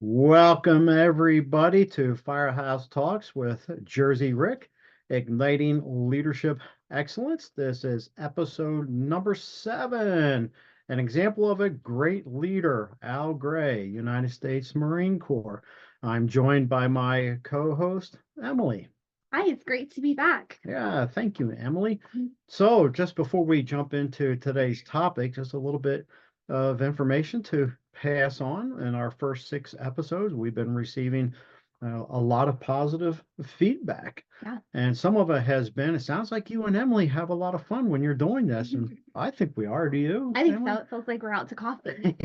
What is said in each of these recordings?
Welcome, everybody, to Firehouse Talks with Jersey Rick, Igniting Leadership Excellence. This is episode number 7, an example of a great leader, Al Gray, United States Marine Corps. I'm joined by my co-host, Emily. Hi, it's great to be back. Yeah, thank you, Emily. So, just before we jump into today's topic, just a little bit of information to pass on. In our first 6 episodes, we've been receiving a lot of positive feedback. Yeah. And some of it has been, it sounds like you and Emily have a lot of fun when you're doing this. And I think we are. Do you? I think Emily? so. It feels like we're out to coffee.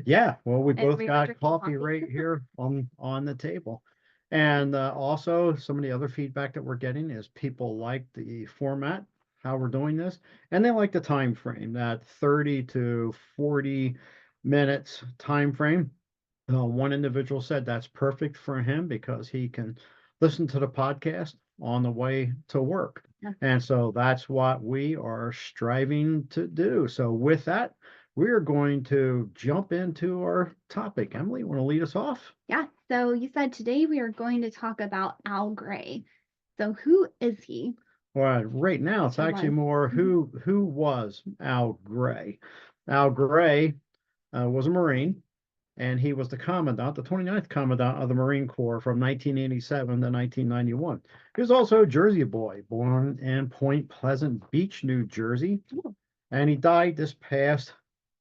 Yeah, well, we And both we are got drinking coffee coffee. right here on the table. And also, some of the other feedback that we're getting is people like the format, how we're doing this, and they like the time frame, that 30 to 40 minutes time frame. One individual said that's perfect for him because he can listen to the podcast on the way to work. Yeah. And so that's what we are striving to do. So, with that, we're going to jump into our topic. Emily, you want to lead us off? Yeah. So you said today we are going to talk about Al Gray. So who is he? Well, right now it's Who actually was? more who was Al Gray. Al Gray was a Marine, and he was the commandant, the 29th commandant of the Marine Corps from 1987 to 1991. He was also a Jersey boy, born in Point Pleasant Beach, New Jersey, Oh, and he died this past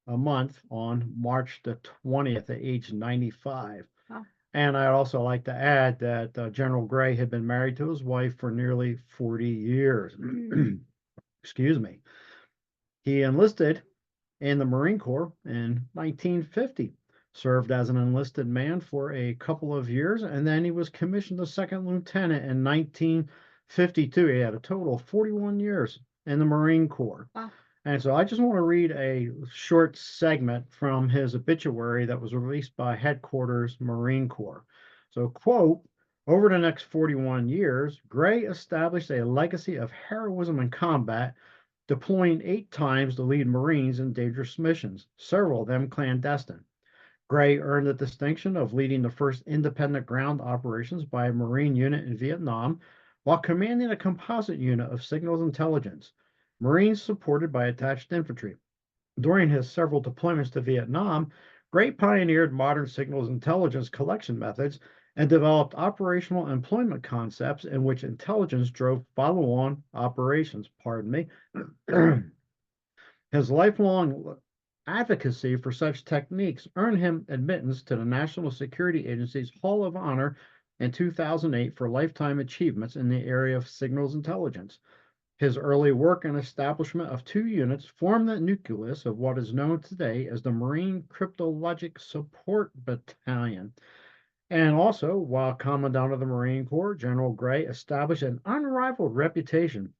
a month on March the 20th at age 95. wow. And I'd also like to add that General Gray had been married to his wife for nearly 40 years. Excuse me. He enlisted in the Marine Corps in 1950, served as an enlisted man for a couple of years, and then he was commissioned a second lieutenant in 1952. He had a total of 41 years in the Marine Corps. Wow. And so I just want to read a short segment from his obituary that was released by Headquarters Marine Corps. So, quote, over the next 41 years, Gray established a legacy of heroism in combat, deploying 8 times to lead Marines in dangerous missions, several of them clandestine. Gray earned the distinction of leading the first independent ground operations by a Marine unit in Vietnam while commanding a composite unit of signals intelligence, Marines supported by attached infantry. During his several deployments to Vietnam, Gray pioneered modern signals intelligence collection methods and developed operational employment concepts in which intelligence drove follow-on operations. Pardon me. His lifelong advocacy for such techniques earned him admittance to the National Security Agency's Hall of Honor in 2008 for lifetime achievements in the area of signals intelligence. His early work and establishment of 2 units formed the nucleus of what is known today as the Marine Cryptologic Support Battalion. And also, while Commandant of the Marine Corps, General Gray established an unrivaled reputation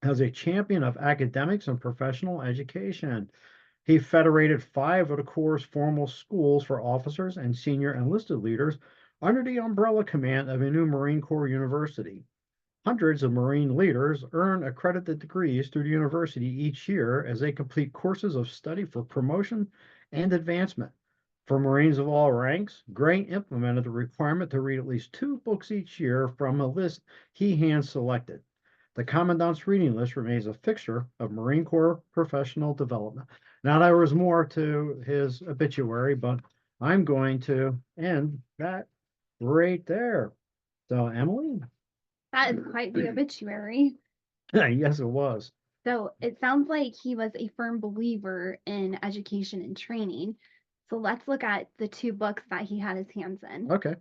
as a champion of academics and professional education. He federated 5 of the Corps' formal schools for officers and senior enlisted leaders under the umbrella command of a new Marine Corps university. Hundreds of Marine leaders earn accredited degrees through the university each year as they complete courses of study for promotion and advancement. For Marines of all ranks, Gray implemented the requirement to read at least 2 books each year from a list he hand selected. The Commandant's reading list remains a fixture of Marine Corps professional development. Now, there was more to his obituary, but I'm going to end that right there. So, Emily? That is quite the obituary. Yes, it was. So it sounds like he was a firm believer in education and training. So let's look at the 2 books that he had his hands in. Okay.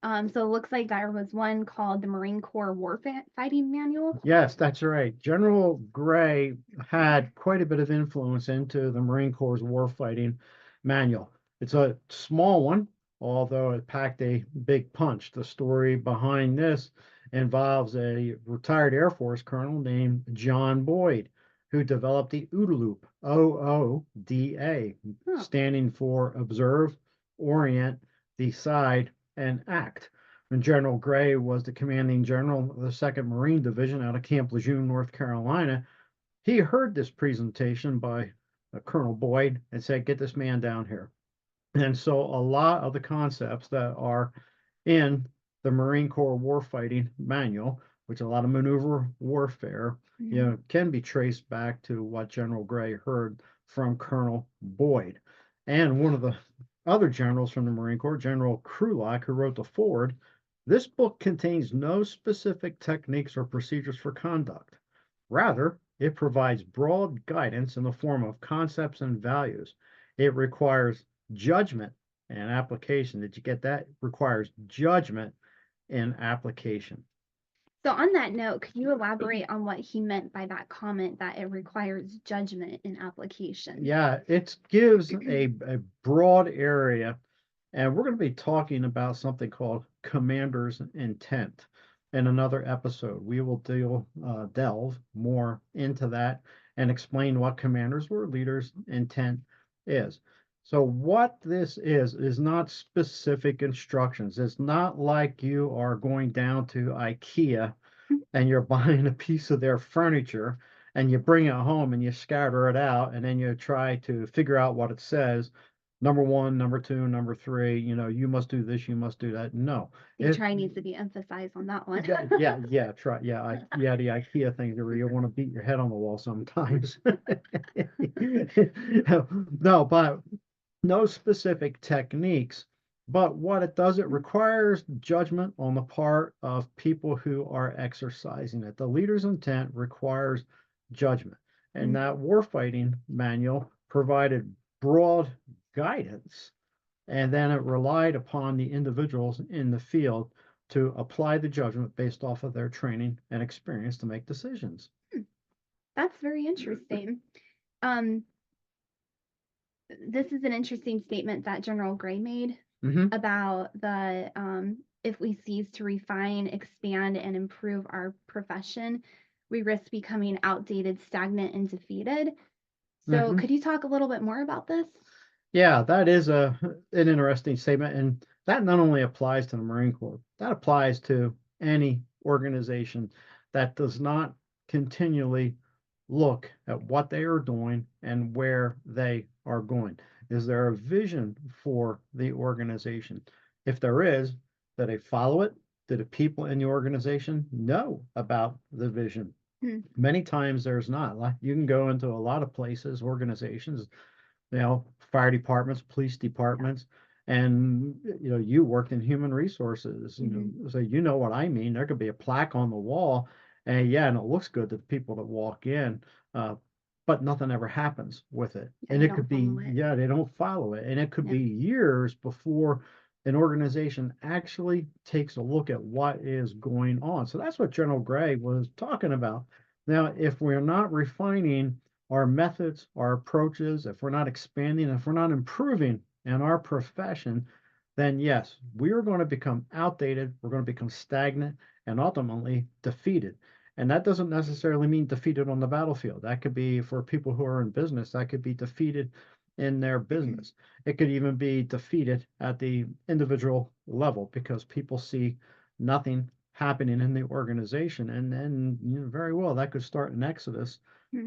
So it looks like there was one called the Marine Corps Fighting Manual. Yes, that's right. General Gray had quite a bit of influence into the Marine Corps' warfighting manual. It's a small one, although it packed a big punch. The story behind this involves a retired Air Force colonel named John Boyd, who developed the OODA loop, OODA, standing for Observe, Orient, Decide, and Act. When General Gray was the commanding general of the 2nd Marine Division out of Camp Lejeune, North Carolina, he heard this presentation by Colonel Boyd and said, "Get this man down here." And so a lot of the concepts that are in the Marine Corps Warfighting Manual, which a lot of maneuver warfare, can be traced back to what General Gray heard from Colonel Boyd. And one of the other generals from the Marine Corps, General Krulak, who wrote the foreword, this book contains no specific techniques or procedures for conduct. Rather, it provides broad guidance in the form of concepts and values. It requires judgment and application. Did you get that? It requires judgment and application. So on that note, could you elaborate on what he meant by that comment that it requires judgment and application? Yeah, it gives a broad area, and we're going to be talking about something called commander's intent in another episode. We will delve more into that and explain what commanders or leaders' intent is. So what this is not specific instructions. It's not like you are going down to IKEA and you're buying a piece of their furniture and you bring it home and you scatter it out and then you try to figure out what it says. Number one, number two, number three, you must do this, you must do that. No. The try needs to be emphasized on that one. Try. The IKEA thing where you want to beat your head on the wall sometimes. No, but no specific techniques. But what it does, it requires judgment on the part of people who are exercising it. The leader's intent requires judgment. And that warfighting manual provided broad guidance, and then it relied upon the individuals in the field to apply the judgment based off of their training and experience to make decisions. That's very interesting. This is an interesting statement that General Gray made about the if we cease to refine, expand, and improve our profession, we risk becoming outdated, stagnant, and defeated. So could you talk a little bit more about this? Yeah, that is an interesting statement. And that not only applies to the Marine Corps, that applies to any organization that does not continually look at what they are doing and where they are going. Is there a vision for the organization? If there is, do they follow it? Do the people in the organization know about the vision? Many times there's not. Like, you can go into a lot of places, organizations, fire departments, police departments, and you worked in human resources, so you know what I mean. There could be a plaque on the wall, and it looks good to the people that walk in, but nothing ever happens with it. And it could be, they don't follow it, and it could be years before an organization actually takes a look at what is going on. So that's what General Gray was talking about. Now, if we're not refining our methods, our approaches, if we're not expanding, if we're not improving in our profession, then yes, we are going to become outdated, we're going to become stagnant, and ultimately defeated. And that doesn't necessarily mean defeated on the battlefield. That could be for people who are in business, that could be defeated in their business. It could even be defeated at the individual level because people see nothing happening in the organization. And then very well, that could start an exodus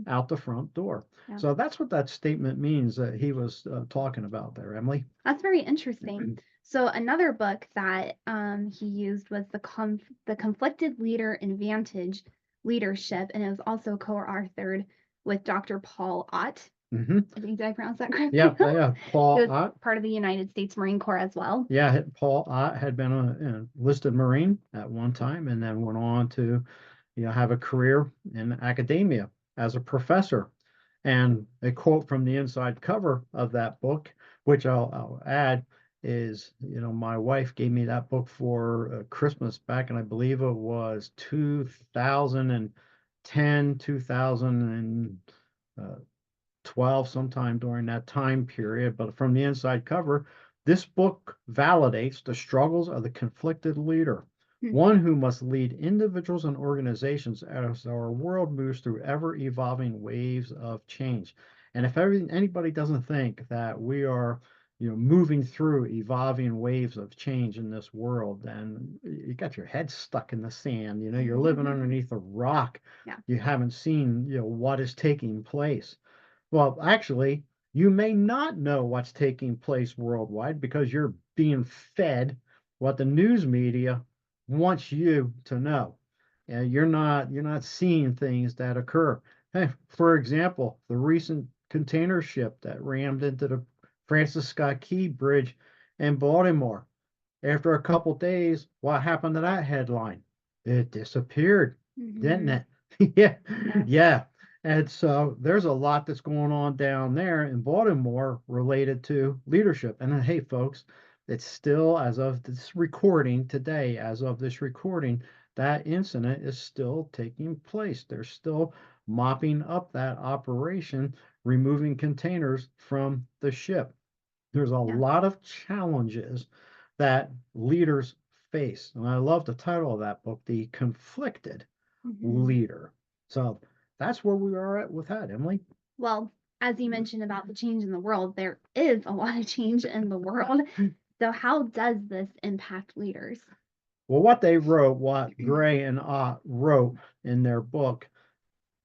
out the front door. Yeah. So that's what that statement means that he was talking about there, Emily. That's very interesting. So another book that he used was the Conflicted Leader Vantage Leadership, and it was also co-authored with Dr. Paul Otte. I think, did I pronounce that correctly? Yeah, Paul Otte. Part of the United States Marine Corps as well. Yeah, Paul Otte had been a enlisted Marine at one time, and then went on to, have a career in academia as a professor. And a quote from the inside cover of that book, which I'll add, is, my wife gave me that book for Christmas back, and I believe it was 2010, 2012, sometime during that time period. But from the inside cover, this book validates the struggles of the conflicted leader, one who must lead individuals and organizations as our world moves through ever-evolving waves of change. And if anybody doesn't think that we are, moving through evolving waves of change in this world, then you got your head stuck in the sand. You're living underneath a rock. You haven't seen, what is taking place. Well, actually, You may not know what's taking place worldwide because you're being fed what the news media wants you to know. And you're not seeing things that occur. Hey, for example, the recent container ship that rammed into the Francis Scott Key Bridge in Baltimore. After a couple days, what happened to that headline? It disappeared, didn't Mm-hmm. it? Yeah, Yes. yeah. And so there's a lot that's going on down there in Baltimore related to leadership. And hey, folks, it's still, as of this recording today, as of this recording, that incident is still taking place. They're still mopping up that operation, removing containers from the ship. There's a Yeah. lot of challenges that leaders face. And I love the title of that book, The Conflicted Mm-hmm. Leader. So that's where we are at with that, Emily. Well, as you mentioned about the change in the world, there is a lot of change in the world. So how does this impact leaders? Well, what Gray and Ott wrote in their book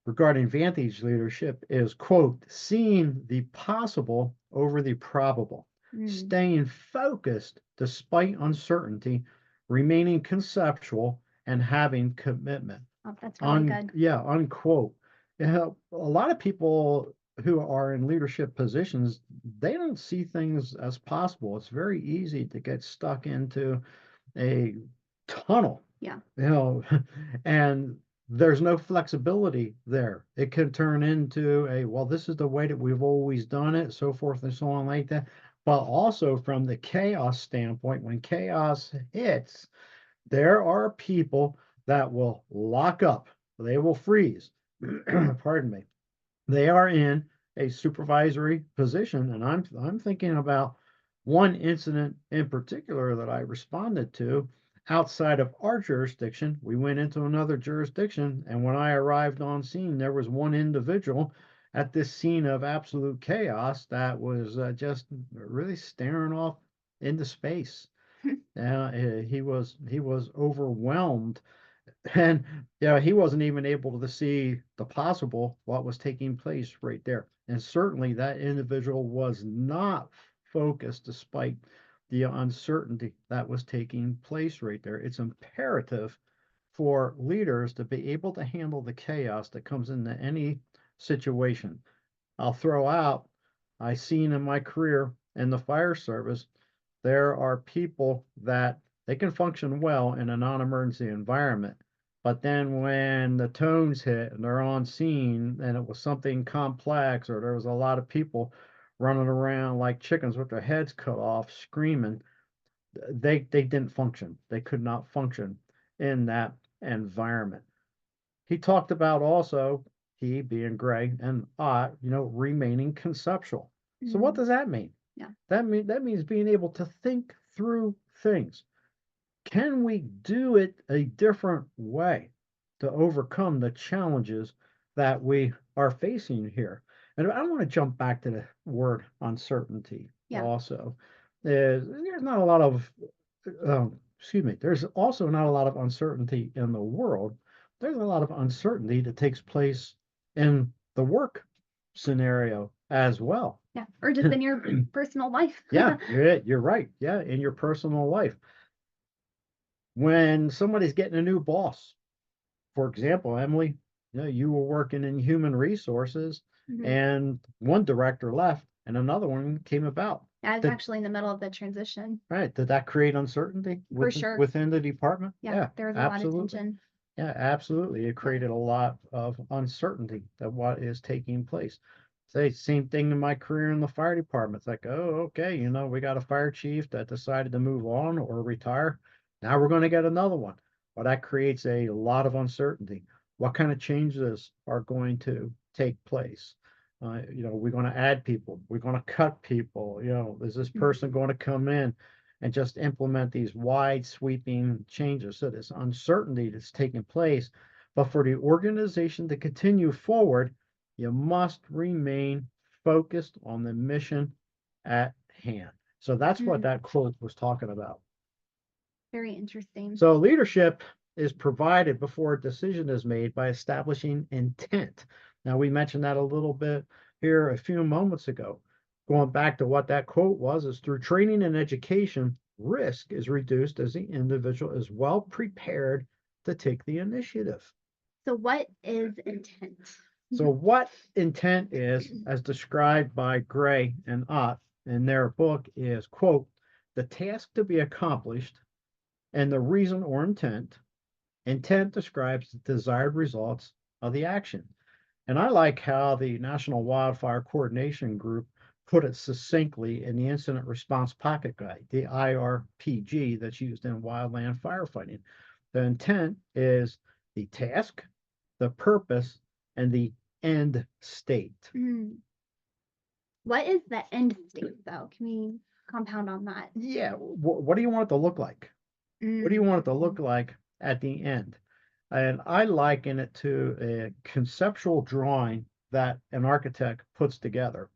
regarding Vantage leadership is, quote, seeing the possible over the probable, Mm. staying focused despite uncertainty, remaining conceptual, and having commitment. Oh, that's really good. Yeah, unquote. Yeah, a lot of people who are in leadership positions, they don't see things as possible. It's very easy to get stuck into a tunnel, Yeah. and there's no flexibility there. It can turn into a, well, this is the way that we've always done it, so forth and so on like that. But also from the chaos standpoint, when chaos hits, there are people that will lock up, they will freeze. Pardon me. They are in a supervisory position, and I'm thinking about one incident in particular that I responded to outside of our jurisdiction. We went into another jurisdiction, and when I arrived on scene, there was one individual at this scene of absolute chaos that was just really staring off into space. He was overwhelmed, and he wasn't even able to see the possible what was taking place right there. And certainly that individual was not focused despite the uncertainty that was taking place right there. It's imperative for leaders to be able to handle the chaos that comes into any situation. I'll throw out, I seen in my career in the fire service, there are people that they can function well in a non-emergency environment, but then when the tones hit and they're on scene and it was something complex, or there was a lot of people running around like chickens with their heads cut off screaming, they didn't function. They could not function in that environment. He talked about also, he being Gray and I, remaining conceptual. So what Mm. does that mean? Yeah. That means being able to think through things. Can we do it a different way to overcome the challenges that we are facing here? And I want to jump back to the word uncertainty Yeah. also. There's not a lot of, excuse me, there's also not a lot of uncertainty in the world. There's a lot of uncertainty that takes place in the work scenario as well. Yeah. Or just in your personal life. Yeah, you're right. Yeah, in your personal life. When somebody's getting a new boss, for example, Emily, you were working in human resources Mhm. and one director left and another one came about. I was Did, actually in the middle of the transition. right, did that create uncertainty For sure. within the department? Yeah. Yeah, There was a lot of absolutely. tension. Yeah, absolutely. It Yeah. created a lot of uncertainty of what is taking place. Say, same thing in my career in the fire department. It's like, oh, okay, we got a fire chief that decided to move on or retire. Now we're going to get another one. Well, that creates a lot of uncertainty. What kind of changes are going to take place? We're going to add people. We're going to cut people. Is this person going to come in and just implement these wide sweeping changes? So this uncertainty that's taking place, but for the organization to continue forward, you must remain focused on the mission at hand. So that's what Mm. that quote was talking about. Very interesting. So leadership is provided before a decision is made by establishing intent. Now, we mentioned that a little bit here a few moments ago. going back to what that quote was, is through training and education, risk is reduced as the individual is well prepared to take the initiative. So what is intent? So what intent is, as described by Gray and Ott in their book, is, quote, the task to be accomplished and the reason or intent. Intent describes the desired results of the action. And I like how the National Wildfire Coordination Group put it succinctly in the Incident Response Pocket Guide, the IRPG that's used in wildland firefighting. The intent is the task, the purpose, and the end state. What is the end state, though? Can we compound on that? Yeah. What do you want it to look like? What do you want it to look like at the end? And I liken it to a conceptual drawing that an architect puts together.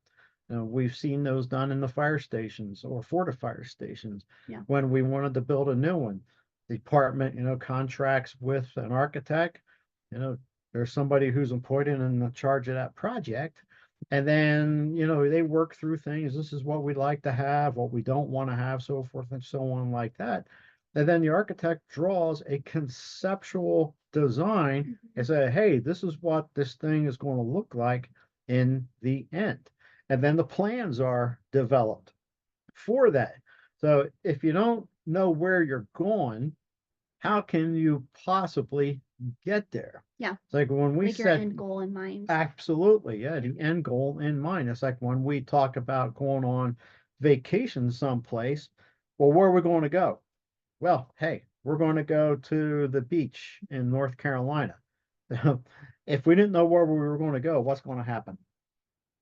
We've seen those done in the fire stations or for the fire stations. Yeah. When we wanted to build a new one, the department, contracts with an architect. There's somebody who's appointed in charge of that project. And then, they work through things. This is what we'd like to have, what we don't want to have, so forth and so on, like that. And then the architect draws a conceptual design and say, hey, this is what this thing is going to look like in the end. And then the plans are developed for that. So if you don't know where you're going, how can you possibly get there? Yeah. It's like when we set your end goal in mind. Absolutely. Yeah. The end goal in mind. It's like when we talk about going on vacation someplace. Well, where are we going to go? Well, hey, we're going to go to the beach in North Carolina. If we didn't know where we were going to go, what's going to happen?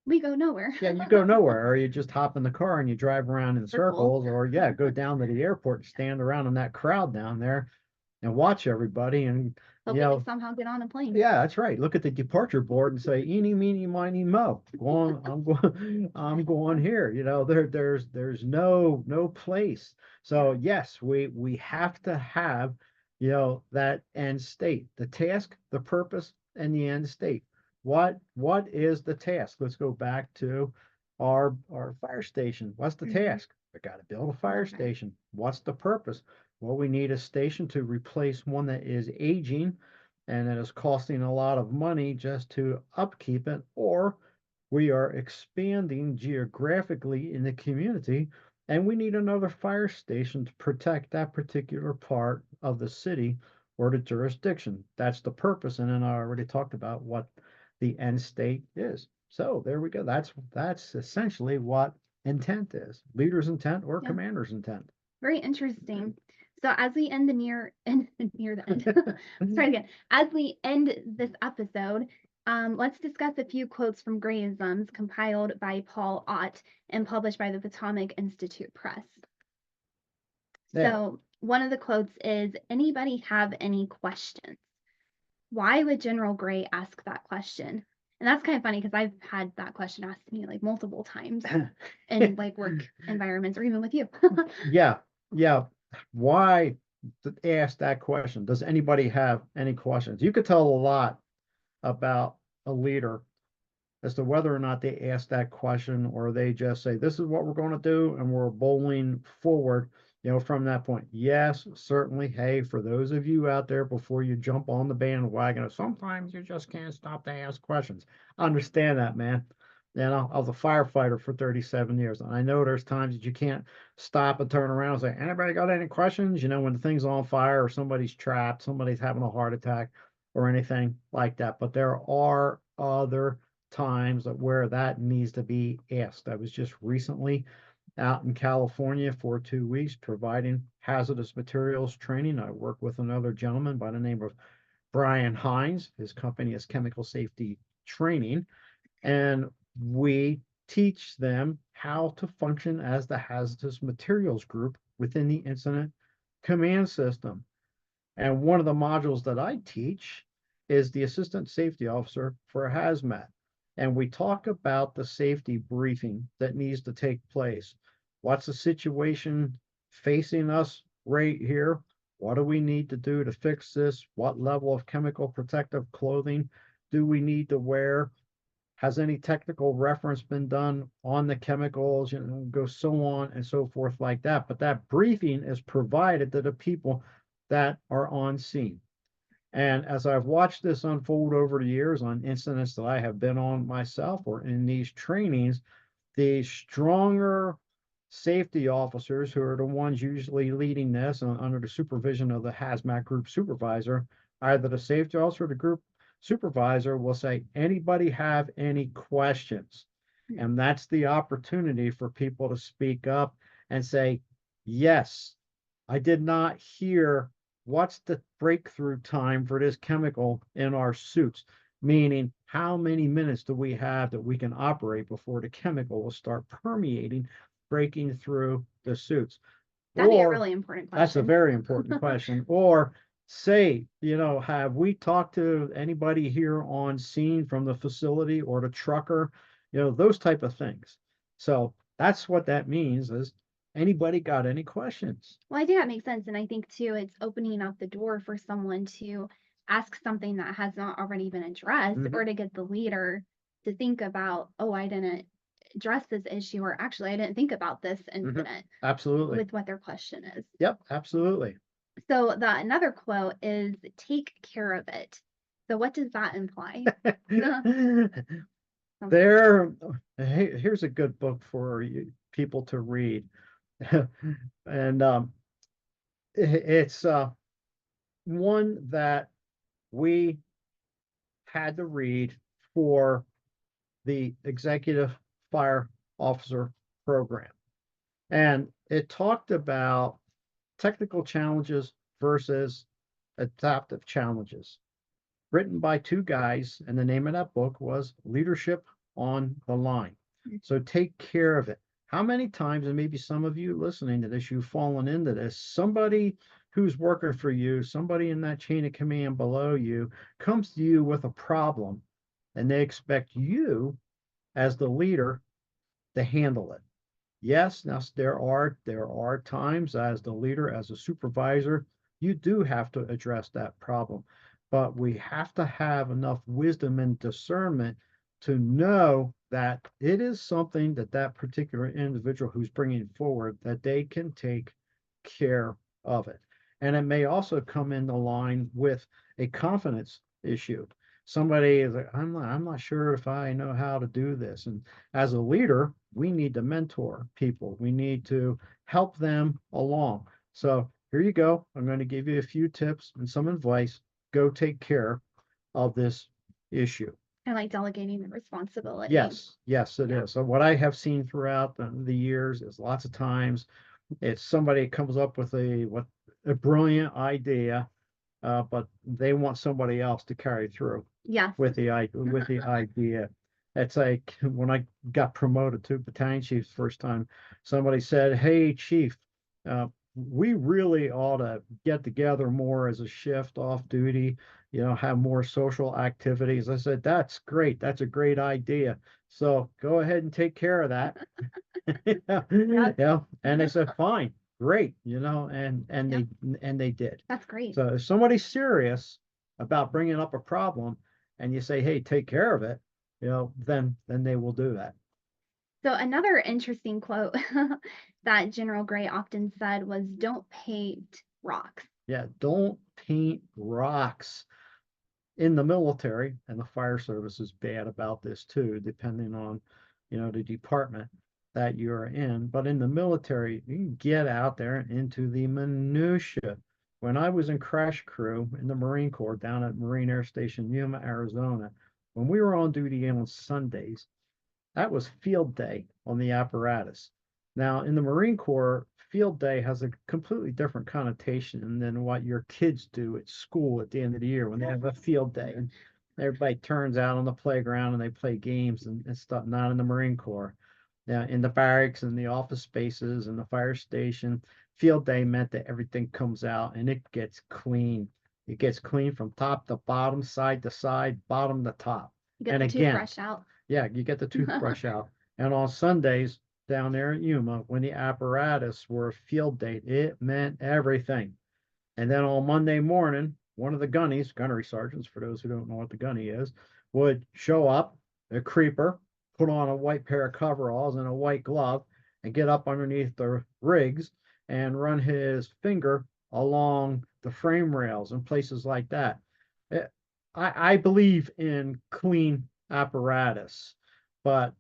We go nowhere. Yeah, you go nowhere, or you just hop in the car and you drive around in circles, or go down to the airport and stand around in that crowd down there and watch everybody and hopefully somehow get on a plane. Yeah, that's right. Look at the departure board and say, eeny, meeny, miny, mo. I'm going here. There's no place. So yes, we have to have, that end state, the task, the purpose, and the end state. What is the task? Let's go back to our fire station. What's the task? We got to build a fire station. What's the purpose? Well, we need a station to replace one that is aging and it is costing a lot of money just to upkeep it, or we are expanding geographically in the community and we need another fire station to protect that particular part of the city or the jurisdiction. That's the purpose. And then I already talked about what the end state is. So there we go. That's essentially what intent is. Leader's intent or commander's intent. Very interesting. So as we end near the end, let's try again. As we end this episode, let's discuss a few quotes from Grayisms compiled by Paul Otte and published by the Potomac Institute Press. Yeah. So one of the quotes is, anybody have any questions? Why would General Gray ask that question? And that's kind of funny because I've had that question asked to me like multiple times in like work environments or even with you. Yeah. Why ask that question? Does anybody have any questions? You could tell a lot about a leader as to whether or not they ask that question or they just say, this is what we're going to do, and we're bowling forward, from that point. Yes, certainly. Hey, for those of you out there, before you jump on the bandwagon, sometimes you just can't stop to ask questions. I understand that, man. I was a firefighter for 37 years, and I know there's times that you can't stop and turn around and say, anybody got any questions? When the thing's on fire or somebody's trapped, somebody's having a heart attack or anything like that. But there are other times where that needs to be asked. I was just recently out in California for 2 weeks providing hazardous materials training. I work with another gentleman by the name of Brian Hines. His company is Chemical Safety Training, and we teach them how to function as the hazardous materials group within the incident command system. And one of the modules that I teach is the assistant safety officer for hazmat. And we talk about the safety briefing that needs to take place. What's the situation facing us right here? What do we need to do to fix this? What level of chemical protective clothing do we need to wear? Has any technical reference been done on the chemicals, go so on and so forth like that. But that briefing is provided to the people that are on scene. And as I've watched this unfold over the years on incidents that I have been on myself or in these trainings, the stronger safety officers, who are the ones usually leading this under the supervision of the hazmat group supervisor, either the safety officer or the group supervisor will say, anybody have any questions? And that's the opportunity for people to speak up and say, yes, I did not hear what's the breakthrough time for this chemical in our suits, meaning how many minutes do we have that we can operate before the chemical will start permeating, breaking through the suits. That'd be a really important question. That's a very important question. Or say, have we talked to anybody here on scene from the facility or the trucker, those type of things. So that's what that means is, anybody got any questions? Well, I think that makes sense. And I think too, it's opening up the door for someone to ask something that has not already been addressed, or to get the leader to think about, oh, I didn't address this issue, or actually I didn't think about this incident. Absolutely. With what their question is. Yep, absolutely. So another quote is, take care of it. So what does that imply? Here's a good book for you people to read. And it's one that we had to read for the executive fire officer program. And it talked about technical challenges versus adaptive challenges, written by two guys. And the name of that book was Leadership on the Line. So take care of it. How many times, and maybe some of you listening to this, you've fallen into this, somebody who's working for you, somebody in that chain of command below you, comes to you with a problem, and they expect you as the leader to handle it. Yes, now there are times as the leader, as a supervisor, you do have to address that problem, but we have to have enough wisdom and discernment to know that it is something that particular individual who's bringing forward, that they can take care of it. And it may also come into line with a confidence issue. Somebody is like, I'm not sure if I know how to do this. And as a leader, we need to mentor people. We need to help them along. So here you go. I'm going to give you a few tips and some advice. Go take care of this issue. I like delegating the responsibility. Yes, it is. So what I have seen throughout the years is lots of times it's somebody comes up with a brilliant idea, but they want somebody else to carry through. Yes. With the idea. It's like when I got promoted to battalion chief the first time, somebody said, "Hey, chief, we really ought to get together more as a shift off duty, have more social activities." I said, "That's great. That's a great idea. So go ahead and take care of that." And they said, "Fine, great," and they did. That's great. So if somebody's serious about bringing up a problem and you say, "Hey, take care of it," then they will do that. So another interesting quote that General Gray often said was, "Don't paint rocks." Yeah, don't paint rocks. In the military, and the fire service is bad about this too, depending on, the department that you're in. But in the military, you can get out there into the minutia. When I was in crash crew in the Marine Corps down at Marine Air Station, Yuma, Arizona, when we were on duty on Sundays, that was field day on the apparatus. Now, in the Marine Corps, field day has a completely different connotation than what your kids do at school at the end of the year when they have a field day. And everybody turns out on the playground and they play games and stuff, not in the Marine Corps. Now, in the barracks and the office spaces and the fire station, field day meant that everything comes out and it gets clean. It gets clean from top to bottom, side to side, bottom to top. You get the toothbrush out. Yeah, you get the toothbrush out. And on Sundays down there at Yuma, when the apparatus were field day, it meant everything. And then on Monday morning, one of the gunnery sergeants, for those who don't know what the gunny is, would show up a creeper, put on a white pair of coveralls and a white glove, and get up underneath the rigs and run his finger along the frame rails and places like that. Eh, I believe in clean apparatus, but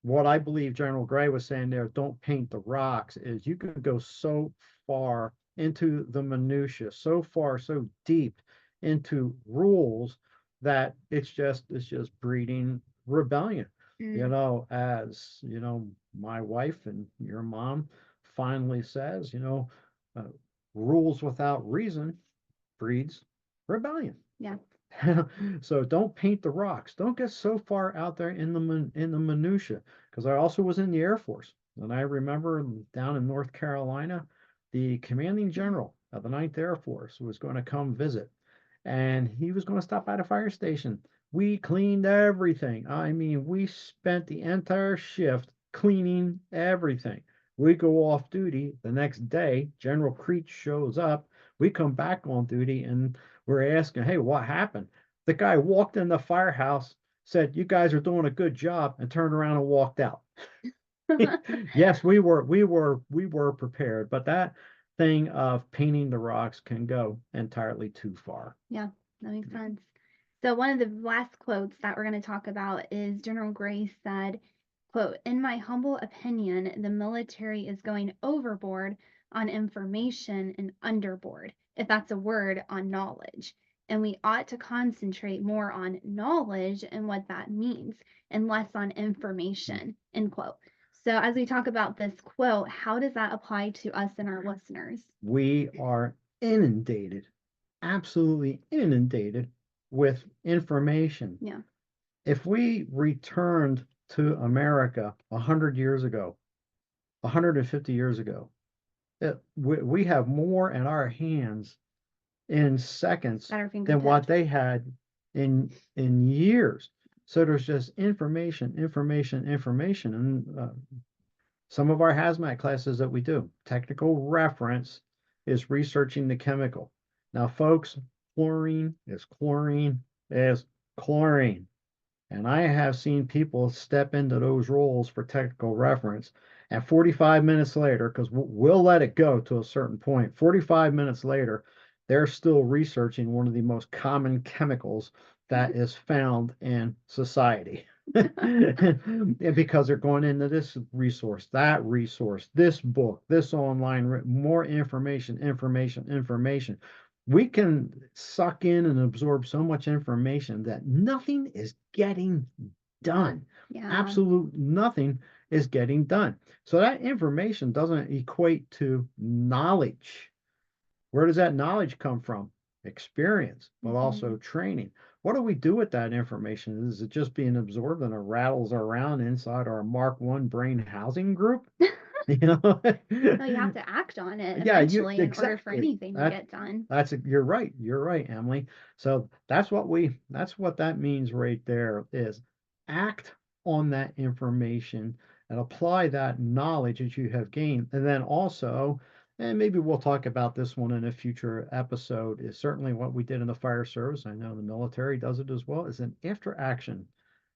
what I believe General Gray was saying there, don't paint the rocks, is you can go so far into the minutia, so far, so deep into rules that it's just breeding rebellion. As my wife and your mom finally says, uh, rules without reason breeds rebellion. Yeah. So don't paint the rocks. Don't get so far out there in the minutia. Because I also was in the Air Force, and I remember down in North Carolina, the commanding general of the 9th Air Force was going to come visit, and he was going to stop by the fire station. We cleaned everything. I mean, we spent the entire shift cleaning everything. We go off duty the next day. General Creech shows up. We come back on duty, and we're asking, hey, what happened? The guy walked in the firehouse, said, you guys are doing a good job, and turned around and walked out. Yes, we were prepared, but that thing of painting the rocks can go entirely too far. Yeah, that makes sense. So one of the last quotes that we're going to talk about is General Gray said, quote, "In my humble opinion, the military is going overboard on information and underboard, if that's a word, on knowledge. And we ought to concentrate more on knowledge and what that means and less on information," end quote. So as we talk about this quote, how does that apply to us and our listeners? We are inundated, absolutely inundated with information. Yeah. If we returned to America 100 years ago, 150 years ago, we have more in our hands in seconds than what they had in years. So there's just information, information, information. And some of our hazmat classes that we do, technical reference is researching the chemical. Now, folks, chlorine is chlorine is chlorine. And I have seen people step into those roles for technical reference. And 45 minutes later, because we'll let it go to a certain point, 45 minutes later, they're still researching one of the most common chemicals that is found in society. And because they're going into this resource, that resource, this book, this online, more information, information, information. We can suck in and absorb so much information that nothing is getting done. Yeah. Absolute nothing is getting done. So that information doesn't equate to knowledge. Where does that knowledge come from? Experience, but also training. What do we do with that information? Is it just being absorbed and it rattles around inside our Mark I brain housing group? No, you have to act on it eventually in order for anything to get done. You're right. You're right, Emily. So that's what that means right there is act on that information and apply that knowledge that you have gained. And then also, and maybe we'll talk about this one in a future episode, is certainly what we did in the fire service. I know the military does it as well, is an after action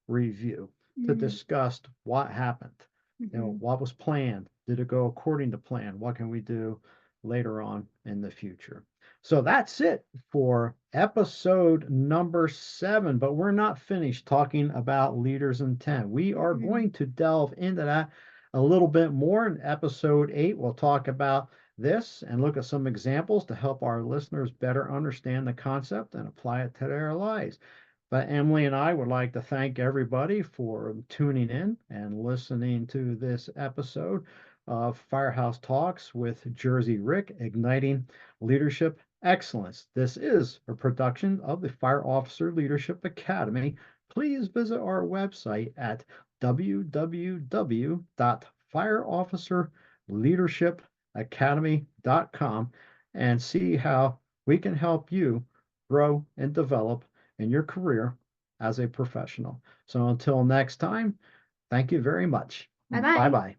review to discuss what happened. What was planned? Did it go according to plan? What can we do later on in the future? So that's it for episode number 7, but we're not finished talking about leaders intent. We are going to delve into that a little bit more in episode 8. We'll talk about this and look at some examples to help our listeners better understand the concept and apply it to their lives. But Emily and I would like to thank everybody for tuning in and listening to this episode of Firehouse Talks with Jersey Rick, Igniting Leadership Excellence. This is a production of the Fire Officer Leadership Academy. Please visit our website at www.fireofficerleadershipacademy.com and see how we can help you grow and develop in your career as a professional. So until next time, thank you very much. Bye-bye. Bye-bye.